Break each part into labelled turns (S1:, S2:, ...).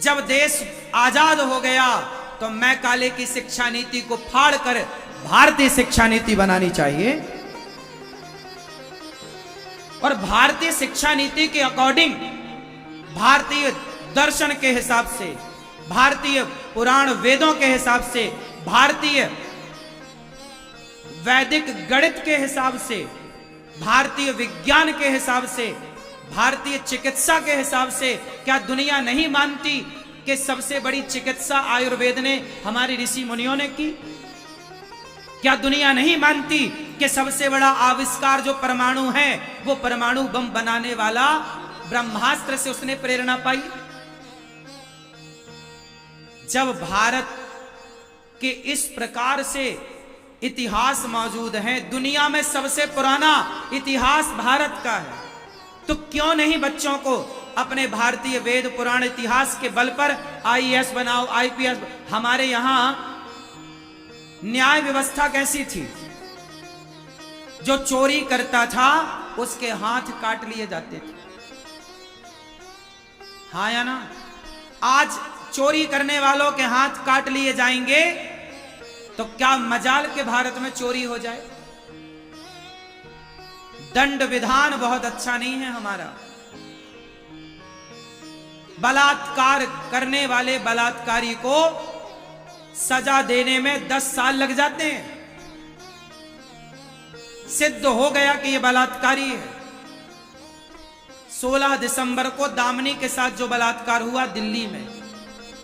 S1: जब देश आजाद हो गया तो मैकाले की शिक्षा नीति को फाड़कर भारतीय शिक्षा नीति बनानी चाहिए और भारतीय शिक्षा नीति के अकॉर्डिंग भारतीय दर्शन के हिसाब से, भारतीय पुराण वेदों के हिसाब से, भारतीय वैदिक गणित के हिसाब से, भारतीय विज्ञान के हिसाब से, भारतीय चिकित्सा के हिसाब से, क्या दुनिया नहीं मानती कि सबसे बड़ी चिकित्सा आयुर्वेद ने हमारे ऋषि मुनियों ने की? क्या दुनिया नहीं मानती कि सबसे बड़ा आविष्कार जो परमाणु है वो परमाणु बम बनाने वाला ब्रह्मास्त्र से उसने प्रेरणा पाई? जब भारत के इस प्रकार से इतिहास मौजूद है, दुनिया में सबसे पुराना इतिहास भारत का है, तो क्यों नहीं बच्चों को अपने भारतीय वेद पुराण इतिहास के बल पर आईएएस बनाओ, आईपीएस? हमारे यहां न्याय व्यवस्था कैसी थी? जो चोरी करता था उसके हाथ काट लिए जाते थे, हाँ या ना? आज चोरी करने वालों के हाथ काट लिए जाएंगे तो क्या मजाल के भारत में चोरी हो जाए? दंड विधान बहुत अच्छा नहीं है हमारा। बलात्कार करने वाले बलात्कारी को सजा देने में 10 साल लग जाते हैं। सिद्ध हो गया कि यह बलात्कारी है। 16 दिसंबर को दामिनी के साथ जो बलात्कार हुआ दिल्ली में,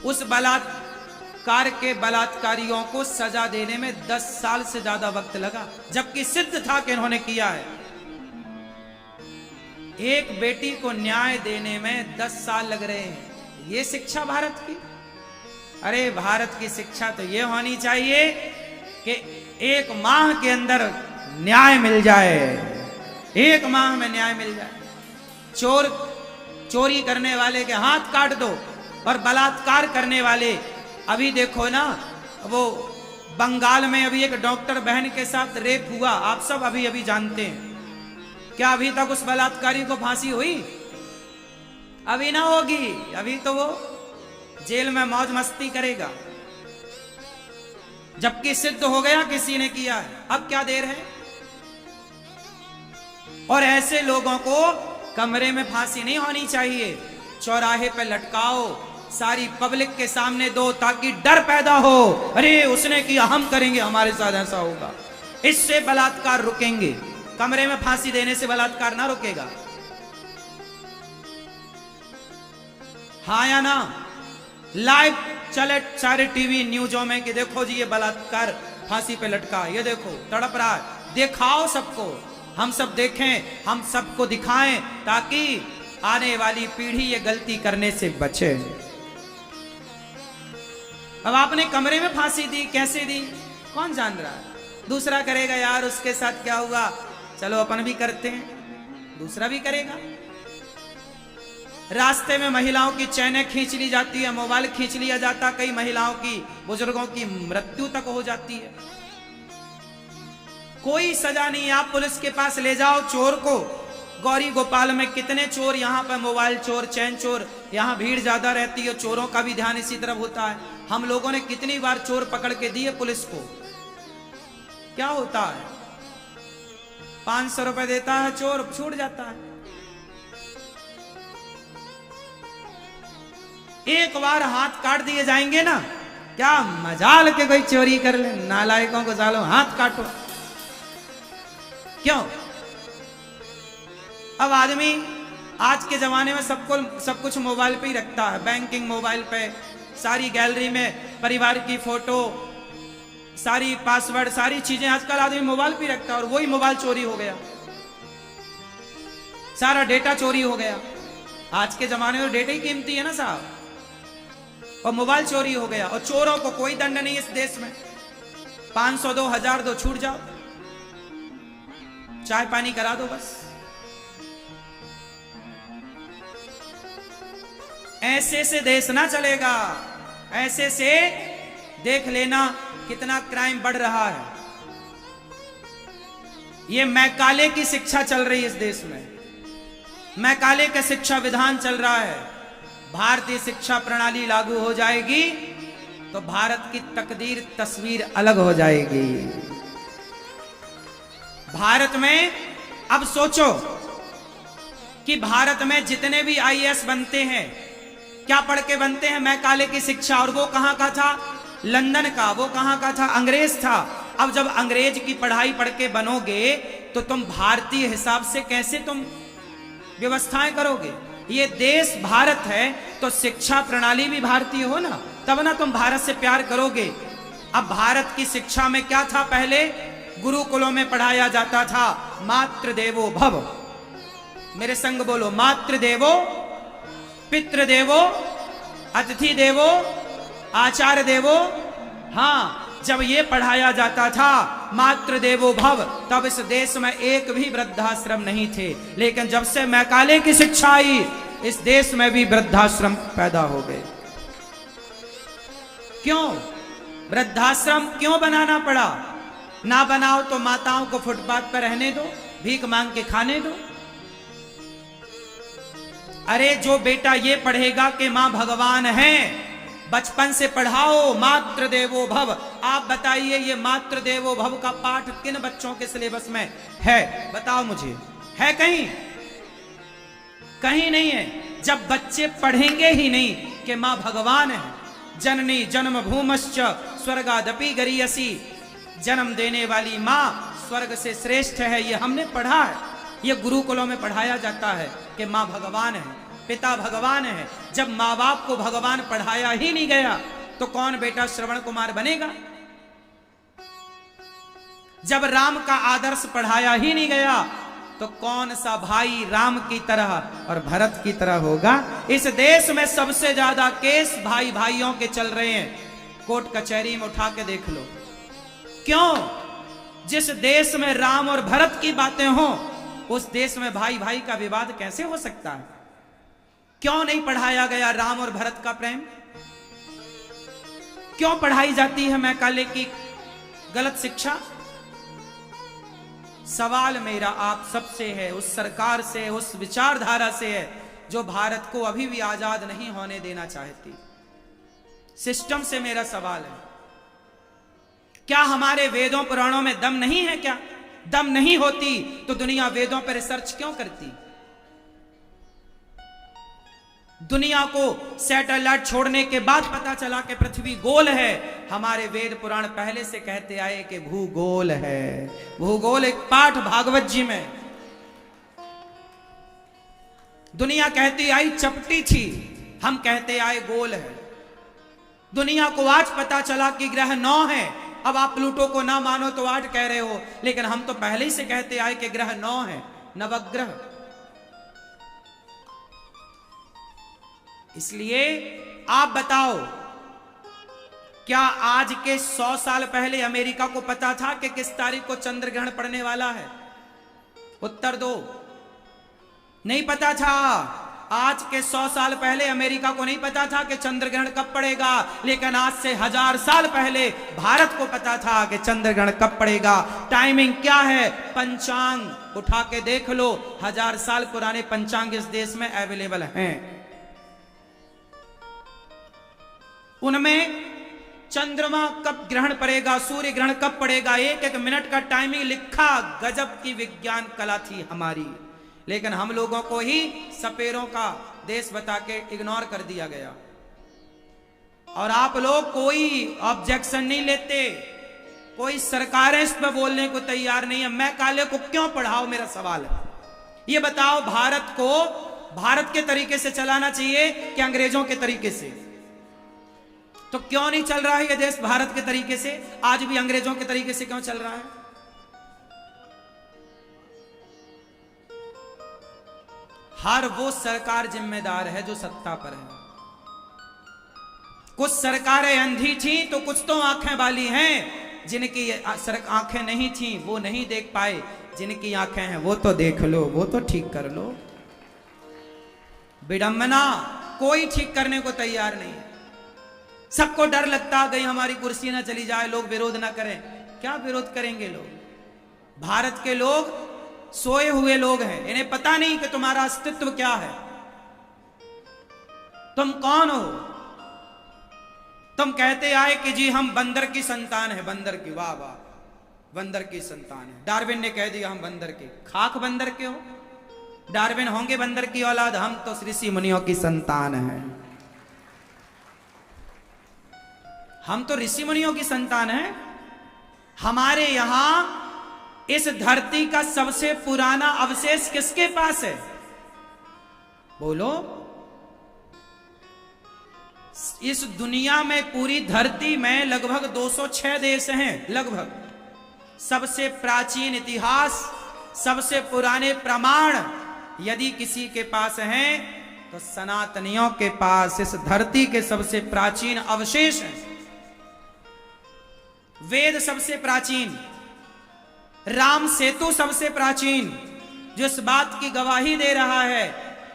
S1: उस बलात्कार के बलात्कारियों को सजा देने में 10 साल से ज्यादा वक्त लगा, जबकि सिद्ध था कि इन्होंने किया है। एक बेटी को न्याय देने में 10 साल लग रहे हैं। ये शिक्षा भारत की? अरे भारत की शिक्षा तो ये होनी चाहिए कि 1 माह के अंदर न्याय मिल जाए, 1 माह में न्याय मिल जाए। चोरी करने वाले के हाथ काट दो और बलात्कार करने वाले, अभी देखो ना, वो बंगाल में अभी एक डॉक्टर बहन के साथ रेप हुआ, आप सब अभी अभी जानते हैं। क्या अभी तक उस बलात्कारी को फांसी हुई? अभी ना होगी, अभी तो वो जेल में मौज मस्ती करेगा, जबकि सिद्ध हो गया किसी ने किया है। अब क्या देर है? और ऐसे लोगों को कमरे में फांसी नहीं होनी चाहिए, चौराहे पे लटकाओ, सारी पब्लिक के सामने दो, ताकि डर पैदा हो, अरे उसने किया, हम करेंगे, हमारे साथ ऐसा होगा। इससे बलात्कार रुकेंगे। कमरे में फांसी देने से बलात्कार ना रुकेगा, हाँ या ना? लाइव चले सारे टीवी न्यूज़ों में कि देखो जी ये बलात्कार फांसी पे लटका, ये देखो तड़प रहा है। दिखाओ सबको, हम सब देखें, हम सबको दिखाएं, ताकि आने वाली पीढ़ी ये गलती करने से बचे। अब आपने कमरे में फांसी दी, कैसे दी कौन जान रहा है? दूसरा करेगा, यार उसके साथ क्या हुआ, चलो अपन भी करते हैं, दूसरा भी करेगा। रास्ते में महिलाओं की चैनें खींच ली जाती है, मोबाइल खींच लिया जाता, कई महिलाओं की, बुजुर्गों की मृत्यु तक हो जाती है। कोई सजा नहीं। आप पुलिस के पास ले जाओ चोर को, गौरी गोपाल में कितने चोर, यहां पर मोबाइल चोर, चैन चोर, यहां भीड़ ज्यादा रहती है, चोरों का भी ध्यान इसी तरफ होता है। हम लोगों ने कितनी बार चोर पकड़ के दिए पुलिस को, क्या होता है? 500 रुपए देता है चोर, छूट जाता है। एक बार हाथ काट दिए जाएंगे ना, क्या मजाल के कोई चोरी कर ले, नालायकों को सालों हाथ काटो। क्यों? अब आदमी आज के जमाने में सब कुछ मोबाइल पे ही रखता है, बैंकिंग मोबाइल पे, सारी गैलरी में परिवार की फोटो, सारी पासवर्ड, सारी चीजें आजकल आदमी मोबाइल पे रखता है, और वही मोबाइल चोरी हो गया, सारा डेटा चोरी हो गया। आज के जमाने में डेटा ही कीमती है ना साहब, और मोबाइल चोरी हो गया, और चोरों को कोई दंड नहीं इस देश में। 500 दो, 1000 दो, छूट जाओ, चाय पानी करा दो बस। ऐसे से देश ना चलेगा, ऐसे से देख लेना कितना क्राइम बढ़ रहा है। ये मैकाले की शिक्षा चल रही है इस देश में, मैकाले का शिक्षा विधान चल रहा है। भारतीय शिक्षा प्रणाली लागू हो जाएगी तो भारत की तकदीर तस्वीर अलग हो जाएगी। भारत में अब सोचो कि भारत में जितने भी आईएएस बनते हैं क्या पढ़ के बनते हैं? मैकाले की शिक्षा। और वो कहां का था? लंदन का। वो कहां का था? अंग्रेज था। अब जब अंग्रेज की पढ़ाई पढ़ के बनोगे तो तुम भारतीय हिसाब से कैसे तुम व्यवस्थाएं करोगे? ये देश भारत है तो शिक्षा प्रणाली भी भारतीय हो ना, तब ना तुम भारत से प्यार करोगे। अब भारत की शिक्षा में क्या था? पहले गुरुकुलों में पढ़ाया जाता था मातृदेवो भव। मेरे संग बोलो, मातृदेवो पितृदेवो अतिथि देवो आचार्य देवो। हाँ, जब ये पढ़ाया जाता था मातृदेवो भव, तब इस देश में एक भी वृद्धाश्रम नहीं थे। लेकिन जब से मैकाले की शिक्षा आई, इस देश में भी वृद्धाश्रम पैदा हो गए। क्यों? वृद्धाश्रम क्यों बनाना पड़ा? ना बनाओ तो माताओं को फुटपाथ पर रहने दो, भीख मांग के खाने दो। अरे जो बेटा ये पढ़ेगा कि मां भगवान है, बचपन से पढ़ाओ मातृदेवो भव। आप बताइए ये मातृदेवो भव का पाठ किन बच्चों के सिलेबस में है? बताओ मुझे, है कहीं? कहीं नहीं है। जब बच्चे पढ़ेंगे ही नहीं कि मां भगवान है, जननी जन्म भूमश्च स्वर्गादपि गरीयसी, जन्म देने वाली मां स्वर्ग से श्रेष्ठ है, ये हमने पढ़ा है। ये गुरुकुलों में पढ़ाया जाता है कि मां भगवान है, पिता भगवान है। जब माँ बाप को भगवान पढ़ाया ही नहीं गया तो कौन बेटा श्रवण कुमार बनेगा? जब राम का आदर्श पढ़ाया ही नहीं गया तो कौन सा भाई राम की तरह और भरत की तरह होगा? इस देश में सबसे ज्यादा केस भाई भाइयों के चल रहे हैं, कोर्ट कचहरी में उठा के देख लो। क्यों? जिस देश में राम और भरत की बातें हों, उस देश में भाई भाई का विवाद कैसे हो सकता है? क्यों नहीं पढ़ाया गया राम और भरत का प्रेम? क्यों पढ़ाई जाती है मैकाले की गलत शिक्षा? सवाल मेरा आप सबसे है, उस सरकार से, उस विचारधारा से है जो भारत को अभी भी आजाद नहीं होने देना चाहती। सिस्टम से मेरा सवाल है, क्या हमारे वेदों पुराणों में दम नहीं है? क्या दम नहीं होती तो दुनिया वेदों पर रिसर्च क्यों करती? दुनिया को सैटेलाइट छोड़ने के बाद पता चला कि पृथ्वी गोल है। हमारे वेद पुराण पहले से कहते आए कि भूगोल है। भूगोल एक पाठ भागवत जी में। दुनिया कहती आई चपटी थी, हम कहते आए गोल है। दुनिया को आज पता चला कि ग्रह 9 है। अब आप प्लूटो को ना मानो तो 8 कह रहे हो, लेकिन हम तो पहले ही से कहते आए कि ग्रह 9 है, नवग्रह। इसलिए आप बताओ, क्या आज के 100 साल पहले अमेरिका को पता था कि किस तारीख को चंद्र ग्रहण पड़ने वाला है? उत्तर दो। नहीं पता था। आज के 100 साल पहले अमेरिका को नहीं पता था कि चंद्र ग्रहण कब पड़ेगा, लेकिन आज से 1000 साल पहले भारत को पता था कि चंद्र ग्रहण कब पड़ेगा। टाइमिंग क्या है? पंचांग उठा के देख लो, 1000 साल पुराने पंचांग इस देश में अवेलेबल हैं। उनमें चंद्रमा कब ग्रहण पड़ेगा, सूर्य ग्रहण कब पड़ेगा, एक एक मिनट का टाइमिंग लिखा। गजब की विज्ञान कला थी हमारी, लेकिन हम लोगों को ही सपेरों का देश बता के इग्नोर कर दिया गया। और आप लोग कोई ऑब्जेक्शन नहीं लेते, कोई सरकारें इस पर बोलने को तैयार नहीं है। मैकाले को क्यों पढ़ाओ, मेरा सवाल है। ये बताओ, भारत को भारत के तरीके से चलाना चाहिए कि अंग्रेजों के तरीके से? तो क्यों नहीं चल रहा है ये देश भारत के तरीके से? आज भी अंग्रेजों के तरीके से क्यों चल रहा है? हर वो सरकार जिम्मेदार है जो सत्ता पर है। कुछ सरकारें अंधी थी तो कुछ तो आंखें वाली हैं। जिनकी आंखें नहीं थी वो नहीं देख पाए, जिनकी आंखें हैं वो तो देख लो, वो तो ठीक कर लो। विडंबना, कोई ठीक करने को तैयार नहीं है। सबको डर लगता कहीं हमारी कुर्सी ना चली जाए, लोग विरोध ना करें। क्या विरोध करेंगे लोग? भारत के लोग सोए हुए लोग हैं, इन्हें पता नहीं कि तुम्हारा अस्तित्व क्या है। तुम कौन हो? तुम कहते आए कि जी हम बंदर की संतान है, बंदर की, वाह वाह, बंदर की संतान है। डार्विन ने कह दिया हम बंदर के, खाक बंदर के हो। डार्विन होंगे बंदर की औलाद, हम तो ऋषि मुनियों की संतान हैं। हम तो ऋषि मुनियों की संतान हैं। हमारे यहां इस धरती का सबसे पुराना अवशेष किसके पास है? बोलो। इस दुनिया में, पूरी धरती में लगभग 206 देश हैं, लगभग। सबसे प्राचीन इतिहास, सबसे पुराने प्रमाण यदि किसी के पास हैं तो सनातनियों के पास इस धरती के सबसे प्राचीन अवशेष हैं। वेद सबसे प्राचीन, राम सेतु सबसे प्राचीन, जो इस बात की गवाही दे रहा है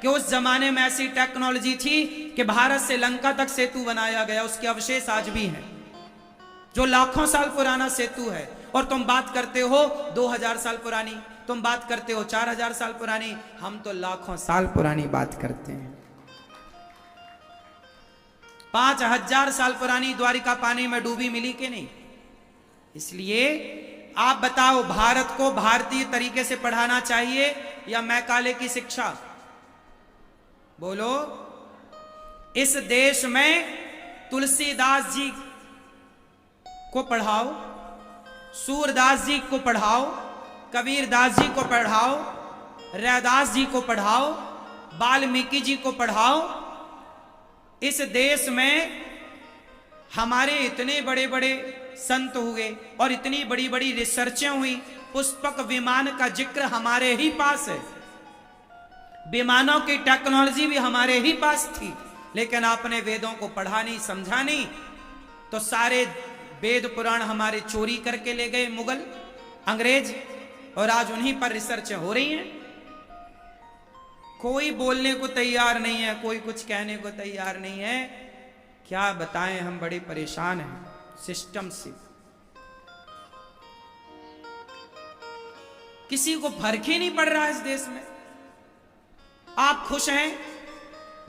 S1: कि उस जमाने में ऐसी टेक्नोलॉजी थी कि भारत से लंका तक सेतु बनाया गया, उसके अवशेष आज भी हैं, जो लाखों साल पुराना सेतु है। और तुम बात करते हो 2000 साल पुरानी, तुम बात करते हो 4000 साल पुरानी, हम तो लाखों साल पुरानी बात करते हैं। 5000 साल पुरानी द्वारिका पानी में डूबी मिली कि नहीं? इसलिए आप बताओ, भारत को भारतीय तरीके से पढ़ाना चाहिए या मैकाले की शिक्षा? बोलो। इस देश में तुलसीदास जी को पढ़ाओ, सूरदास जी को पढ़ाओ, कबीरदास जी को पढ़ाओ, रैदास जी को पढ़ाओ, वाल्मीकि जी को पढ़ाओ। इस देश में हमारे इतने बड़े बड़े संत हुए और इतनी बड़ी बड़ी रिसर्चें हुई। पुष्पक विमान का जिक्र हमारे ही पास है, विमानों की टेक्नोलॉजी भी हमारे ही पास थी, लेकिन आपने वेदों को पढ़ा नहीं, समझा नहीं, तो सारे वेद पुराण हमारे चोरी करके ले गए मुगल, अंग्रेज, और आज उन्हीं पर रिसर्च हो रही हैं। कोई बोलने को तैयार नहीं है, कोई कुछ कहने को तैयार नहीं है। क्या बताएं, हम बड़े परेशान हैं सिस्टम से। किसी को फर्क ही नहीं पड़ रहा है इस देश में। आप खुश हैं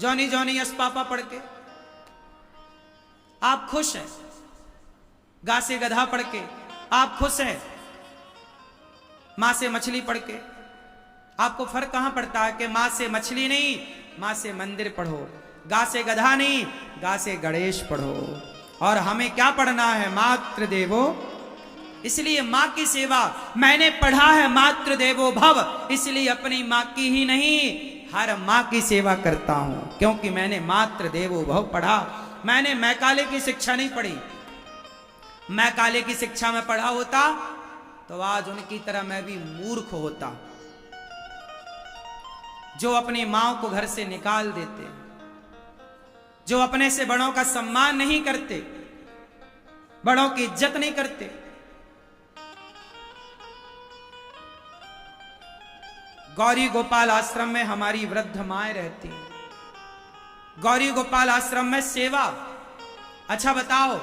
S1: जॉनी जॉनी यस पापा पढ़ के? आप खुश हैं गा से गधा पढ़ के? आप खुश हैं मां से मछली पढ़ के? आपको फर्क कहां पड़ता है कि मां से मछली नहीं, मां से मंदिर पढ़ो, गा से गधा नहीं, गा से गणेश पढ़ो। और हमें क्या पढ़ना है? मातृ देवो। इसलिए मां की सेवा, मैंने पढ़ा है मातृ देवो भव, इसलिए अपनी मां की ही नहीं हर मां की सेवा करता हूं, क्योंकि मैंने मातृ देवो भव पढ़ा। मैंने मैकाले की शिक्षा नहीं पढ़ी। मैकाले की शिक्षा में पढ़ा होता तो आज उनकी तरह मैं भी मूर्ख होता, जो अपनी मां को घर से निकाल देते, जो अपने से बड़ों का सम्मान नहीं करते, बड़ों की इज्जत नहीं करते। गौरी गोपाल आश्रम में हमारी वृद्ध माएं रहती हैं। गौरी गोपाल आश्रम में सेवा। अच्छा बताओ,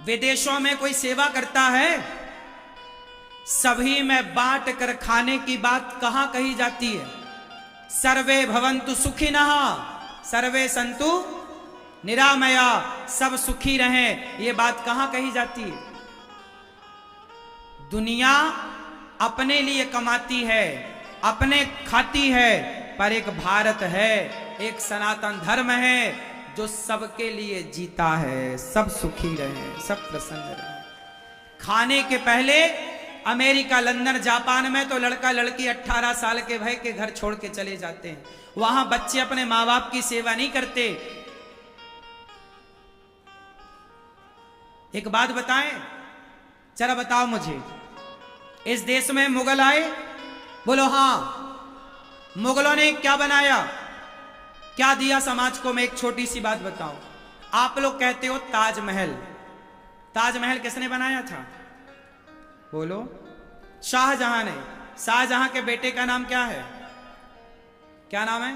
S1: विदेशों में कोई सेवा करता है? सभी में बांट कर खाने की बात कहां कही जाती है? सर्वे भवन्तु सुखिनः, सर्वे सन्तु निरामया, सब सुखी रहें, ये बात कहां कही जाती है? दुनिया अपने लिए कमाती है, अपने खाती है, पर एक भारत है, एक सनातन धर्म है जो सबके लिए जीता है। सब सुखी रहें, सब प्रसन्न रहें। खाने के पहले अमेरिका, लंदन, जापान में तो लड़का लड़की 18 साल के भय के घर छोड़ के चले जाते हैं। वहां बच्चे अपने मां बाप की सेवा नहीं करते। एक बात बताएं, जरा बताओ मुझे, इस देश में मुगल आए? बोलो हां। मुगलों ने क्या बनाया, क्या दिया समाज को? मैं एक छोटी सी बात बताऊं। आप लोग कहते हो ताजमहल। ताजमहल किसने बनाया था? बोलो। शाहजहां ने। शाहजहां के बेटे का नाम क्या है? क्या नाम है?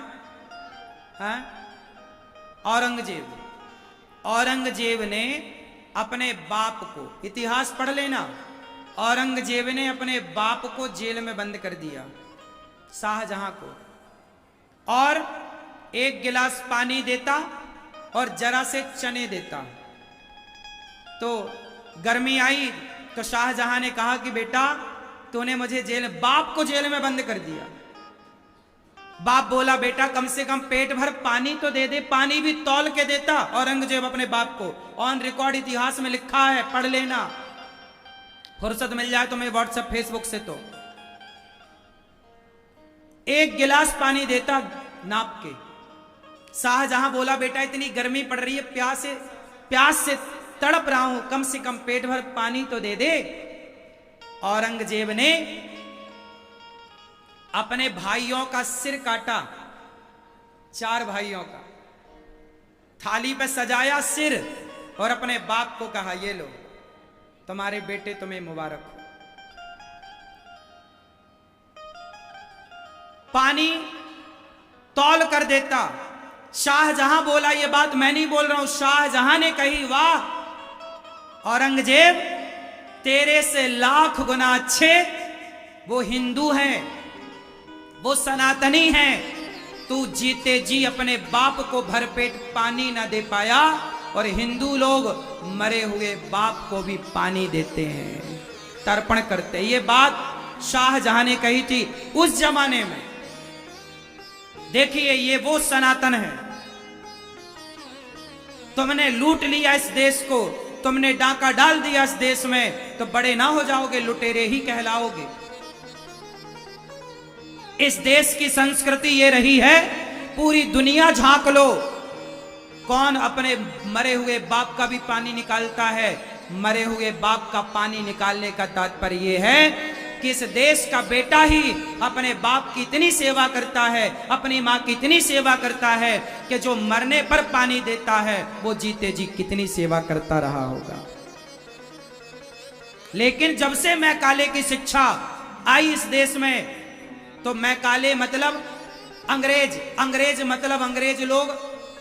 S1: औरंगजेब। औरंगजेब ने अपने बाप को, इतिहास पढ़ लेना, औरंगजेब ने अपने बाप को जेल में बंद कर दिया, शाहजहां को, और एक गिलास पानी देता और जरा से चने देता। तो गर्मी आई तो शाहजहां ने कहा कि बेटा तूने मुझे जेल, बाप को जेल में बंद कर दिया। बाप बोला बेटा कम से कम पेट भर पानी तो दे दे, पानी भी तौल के देता औरंगजेब अपने बाप को। ऑन रिकॉर्ड इतिहास में लिखा है, पढ़ लेना, फुर्सत मिल जाए तो मैं व्हाट्सएप फेसबुक से। तो एक गिलास पानी देता नाप के। शाहजहां बोला बेटा इतनी गर्मी पड़ रही है, प्यास से तड़प रहा हूं, कम से कम पेट भर पानी तो दे दे। औरंगजेब ने अपने भाइयों का सिर काटा, 4 भाइयों का, थाली पे सजाया सिर और अपने बाप को कहा ये लो तुम्हारे बेटे तुम्हें मुबारक हो। पानी तौल कर देता। शाहजहां बोला ये बात मैं नहीं बोल रहा हूं, शाहजहां ने कही वाह औरंगजेब तेरे से लाख गुना अच्छे वो हिंदू हैं, वो सनातनी हैं। तू जीते जी अपने बाप को भरपेट पानी ना दे पाया और हिंदू लोग मरे हुए बाप को भी पानी देते हैं, तर्पण करते हैं। ये बात शाहजहां ने कही थी उस जमाने में। देखिए ये वो सनातन है। तुमने लूट लिया इस देश को, तुमने डाका डाल दिया इस देश में, तो बड़े ना हो जाओगे, लुटेरे ही कहलाओगे। इस देश की संस्कृति ये रही है, पूरी दुनिया झांक लो, कौन अपने मरे हुए बाप का भी पानी निकालता है। मरे हुए बाप का पानी निकालने का तात्पर्य यह है कि इस देश का बेटा ही अपने बाप की इतनी सेवा करता है, अपनी मां की इतनी सेवा करता है कि जो मरने पर पानी देता है वो जीते जी कितनी सेवा करता रहा होगा। लेकिन जब से मैकाले की शिक्षा आई इस देश में, तो मैकाले मतलब अंग्रेज मतलब अंग्रेज लोग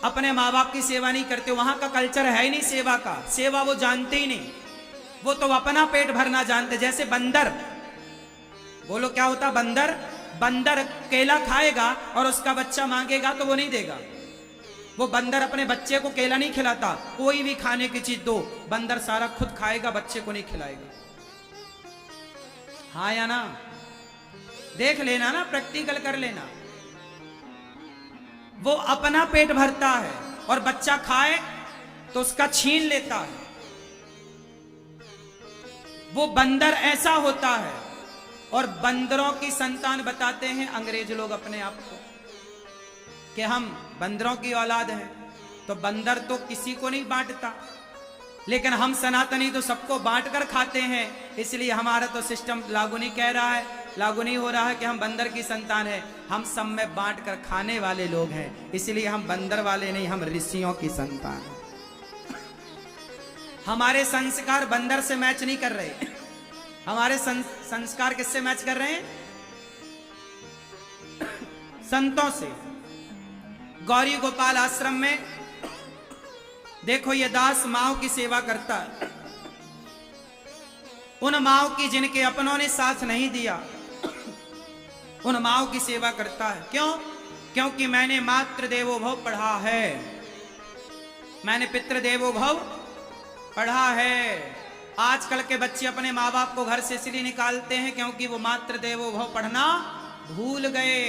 S1: अपने माँ बाप की सेवा नहीं करते। वहां का कल्चर है ही नहीं सेवा का, सेवा वो जानते ही नहीं, वो तो अपना पेट भरना जानते। जैसे बंदर, बोलो क्या होता बंदर केला खाएगा और उसका बच्चा मांगेगा तो वो नहीं देगा। वो बंदर अपने बच्चे को केला नहीं खिलाता, कोई भी खाने की चीज दो, बंदर सारा खुद खाएगा, बच्चे को नहीं खिलाएगा। हाँ या ना? देख लेना ना, प्रैक्टिकल कर लेना। वो अपना पेट भरता है और बच्चा खाए तो उसका छीन लेता है। वो बंदर ऐसा होता है। और बंदरों की संतान बताते हैं अंग्रेज लोग अपने आप को कि हम बंदरों की औलाद हैं। तो बंदर तो किसी को नहीं बांटता, लेकिन हम सनातनी तो सबको बांटकर खाते हैं। इसलिए हमारा तो सिस्टम लागू नहीं कह रहा है, लागू नहीं हो रहा है कि हम बंदर की संतान है। हम सब में बांट कर खाने वाले लोग हैं, इसलिए हम बंदर वाले नहीं, हम ऋषियों की संतान हैं। हमारे संस्कार बंदर से मैच नहीं कर रहे। हमारे संस्कार किससे मैच कर रहे हैं? संतों से। गौरी गोपाल आश्रम में देखो ये दास माओ की सेवा करता है, उन माओ की जिनके अपनों ने साथ नहीं दिया, उन माओ की सेवा करता है। क्यों? क्योंकि मैंने मातृ देवो भव पढ़ा है, मैंने पितृ देवो भव पढ़ा है। आजकल के बच्चे अपने माँ बाप को घर से इसलिए निकालते हैं क्योंकि वो मातृ देवो भव पढ़ना भूल गए।